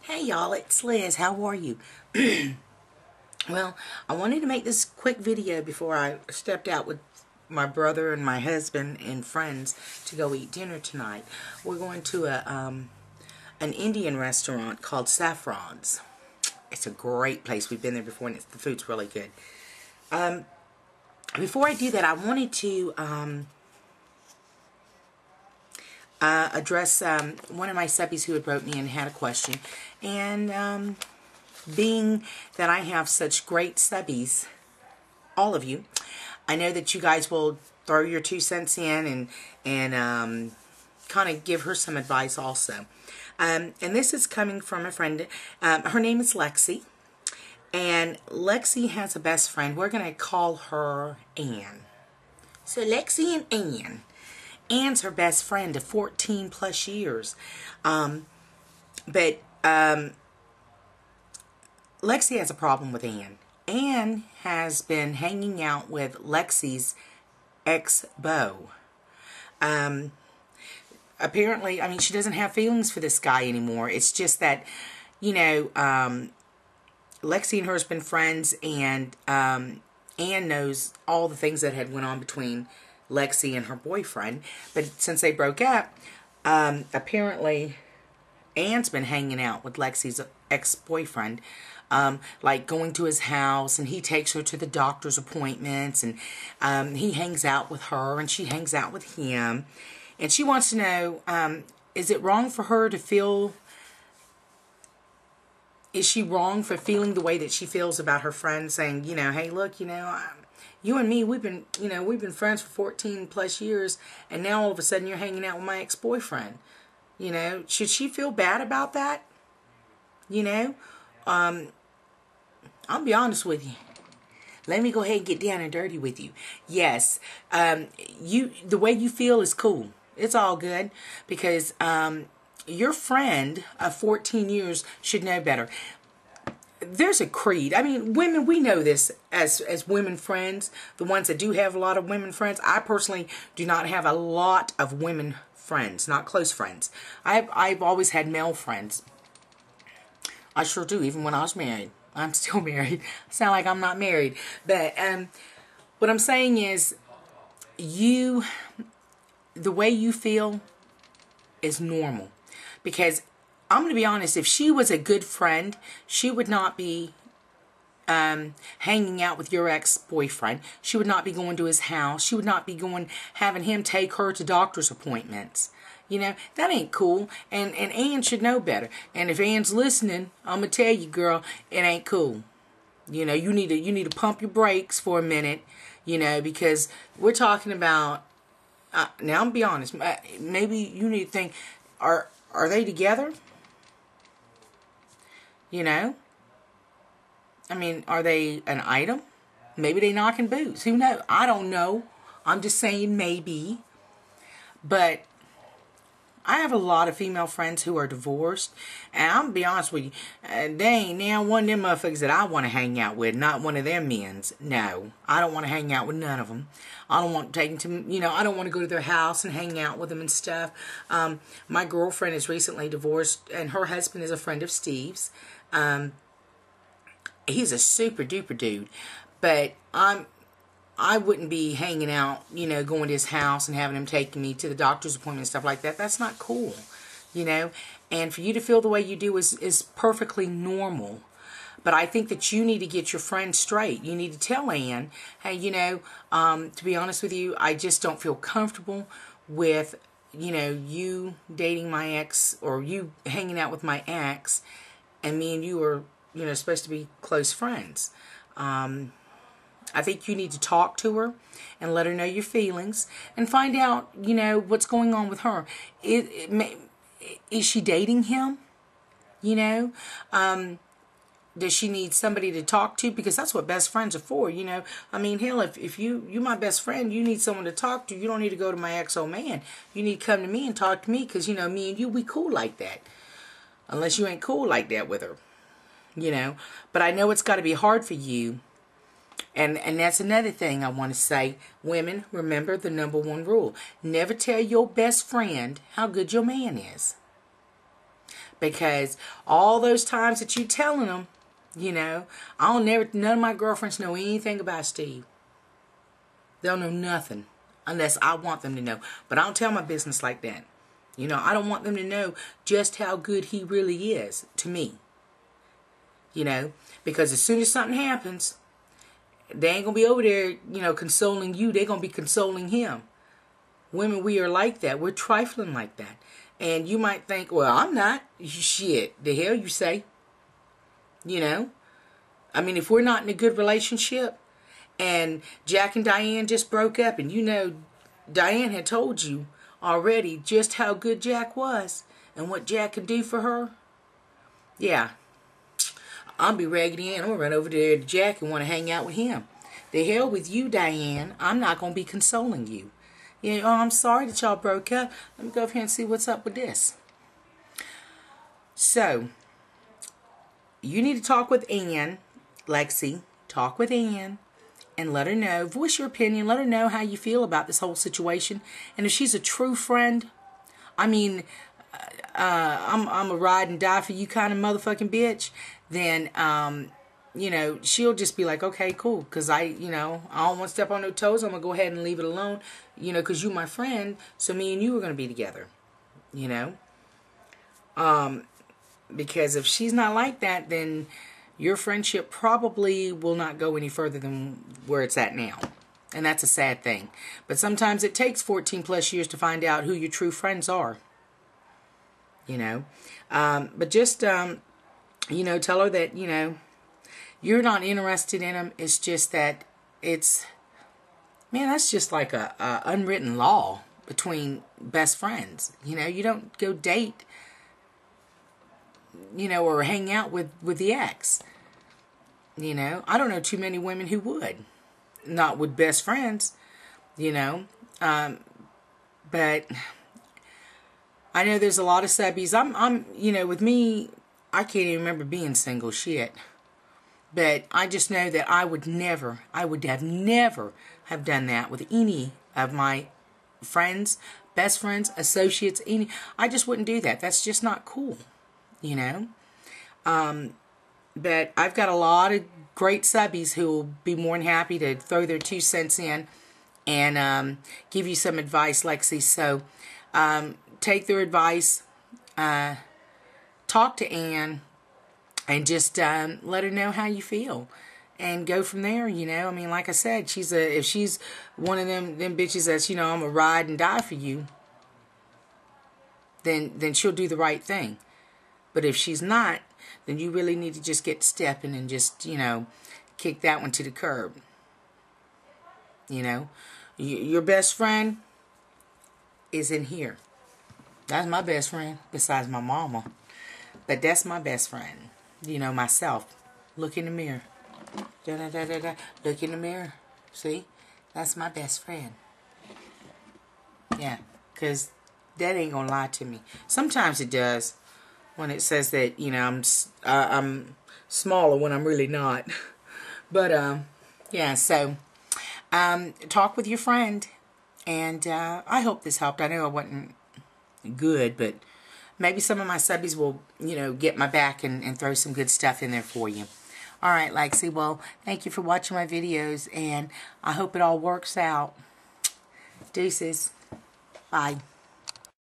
Hey y'all, it's Liz. How are you? Well, I wanted to make this quick video before I stepped out with my brother and my husband and friends to go eat dinner tonight. We're going to an Indian restaurant called Saffron's. It's a great place. We've been there before and the food's really good. Before I do that, I wanted to address one of my subbies who had wrote me and had a question. And being that I have such great subbies, all of you, I know that you guys will throw your 2 cents in and kind of give her some advice also. And this is coming from a friend. Her name is Lexi. And Lexi has a best friend. We're going to call her Ann. So Lexi and Ann. Ann's her best friend of 14 plus years. But Lexi has a problem with Ann. Ann has been hanging out with Lexi's ex-beau. Apparently, I mean, she doesn't have feelings for this guy anymore. It's just that, you know, Lexi and her has been friends, and Ann knows all the things that had went on between Lexi and her boyfriend. But since they broke up, apparently Ann's been hanging out with Lexi's ex-boyfriend, like going to his house, and he takes her to the doctor's appointments, and he hangs out with her, and she hangs out with him. And she wants to know, is it wrong for her to feel, is she wrong for feeling the way that she feels about her friend, saying, you know, hey, look, you know, you and me, we've been friends for 14 plus years, and now all of a sudden you're hanging out with my ex-boyfriend. You know, should she feel bad about that? You know, I'll be honest with you. Let me go ahead and get down and dirty with you. Yes, the way you feel is cool. It's all good, because your friend of 14 years should know better. There's a creed. I mean, women, we know this as women friends, the ones that do have a lot of women friends. I personally do not have a lot of women friends, not close friends. I've always had male friends. I sure do, even when I was married. I'm still married. I sound like I'm not married. But what I'm saying is, the way you feel is normal. Because I'm going to be honest, if she was a good friend, she would not be hanging out with your ex-boyfriend. She would not be going to his house. She would not be having him take her to doctor's appointments. You know, that ain't cool. And Ann should know better. And if Ann's listening, I'm going to tell you, girl, it ain't cool. You know, you need to pump your brakes for a minute, you know, because we're talking about, now I'm be honest, maybe you need to think, are they together? You know? I mean, are they an item? Maybe they knocking boots. Who knows? I don't know. I'm just saying maybe. But I have a lot of female friends who are divorced, and I'm going to be honest with you, they ain't now one of them motherfuckers that I want to hang out with, not one of them men's. No, I don't want to hang out with none of them. I don't want to take them to, you know, I don't want to go to their house and hang out with them and stuff. My girlfriend is recently divorced, and her husband is a friend of Steve's. He's a super duper dude, but I wouldn't be hanging out, you know, going to his house and having him taking me to the doctor's appointment and stuff like that. That's not cool, you know. And for you to feel the way you do is perfectly normal. But I think that you need to get your friend straight. You need to tell Ann, hey, you know, to be honest with you, I just don't feel comfortable with, you know, you dating my ex, or you hanging out with my ex, and me and you are, you know, supposed to be close friends. I think you need to talk to her and let her know your feelings and find out, you know, what's going on with her. Is she dating him? You know? Does she need somebody to talk to? Because that's what best friends are for, you know. I mean, hell, if you're my best friend, you need someone to talk to. You don't need to go to my ex-old man. You need to come to me and talk to me, because, you know, me and you, we cool like that. Unless you ain't cool like that with her. You know? But I know it's got to be hard for you. And that's another thing I want to say. Women, remember the #1 rule. Never tell your best friend how good your man is. Because all those times that you telling them, you know, none of my girlfriends know anything about Steve. They'll know nothing unless I want them to know. But I don't tell my business like that. You know, I don't want them to know just how good he really is to me. You know, because as soon as something happens, they ain't going to be over there, you know, consoling you. They're going to be consoling him. Women, we are like that. We're trifling like that. And you might think, well, I'm not. Shit, the hell you say? You know? I mean, if we're not in a good relationship, and Jack and Diane just broke up, and you know, Diane had told you already just how good Jack was, and what Jack could do for her. Yeah. I'll be Raggedy Ann. I'm going to run over there to Jack and want to hang out with him. The hell with you, Diane. I'm not going to be consoling you. You know, oh, I'm sorry that y'all broke up. Let me go over here and see what's up with this. So, you need to talk with Ann, Lexi. Talk with Ann and let her know. Voice your opinion. Let her know how you feel about this whole situation. And if she's a true friend, I mean, I'm a ride and die for you kind of motherfucking bitch, then, you know, she'll just be like, okay, cool, because I don't want to step on no toes. I'm going to go ahead and leave it alone, you know, because you my friend, so me and you are going to be together, you know. Because if she's not like that, then your friendship probably will not go any further than where it's at now. And that's a sad thing. But sometimes it takes 14 plus years to find out who your true friends are. You know. But just, you know, tell her that, you know, you're not interested in them. It's just that it's, man, that's just like a unwritten law between best friends. You know, you don't go date, you know, or hang out with the ex. You know, I don't know too many women who would. Not with best friends, you know. But I know there's a lot of subbies. I'm, you know, with me, I can't even remember being single shit. But I just know that I would never have done that with any of my friends, best friends, associates, any. I just wouldn't do that. That's just not cool, you know. But I've got a lot of great subbies who will be more than happy to throw their 2 cents in and give you some advice, Lexi. So take their advice, talk to Ann, and just let her know how you feel, and go from there. You know, I mean, like I said, if she's one of them bitches that's, you know, I'm gonna ride and die for you, then she'll do the right thing. But if she's not, then you really need to just get stepping and just, you know, kick that one to the curb. You know, your best friend is in here. That's my best friend, besides my mama. But that's my best friend. You know, myself. Look in the mirror. Da, da, da, da, da. Look in the mirror. See? That's my best friend. Yeah, because that ain't gonna lie to me. Sometimes it does. When it says that, you know, I'm smaller when I'm really not. But, yeah, so, talk with your friend. And I hope this helped. I know I wasn't good, but maybe some of my subbies will, you know, get my back and throw some good stuff in there for you. All right, Lexi, well, thank you for watching my videos, and I hope it all works out. Deuces. Bye.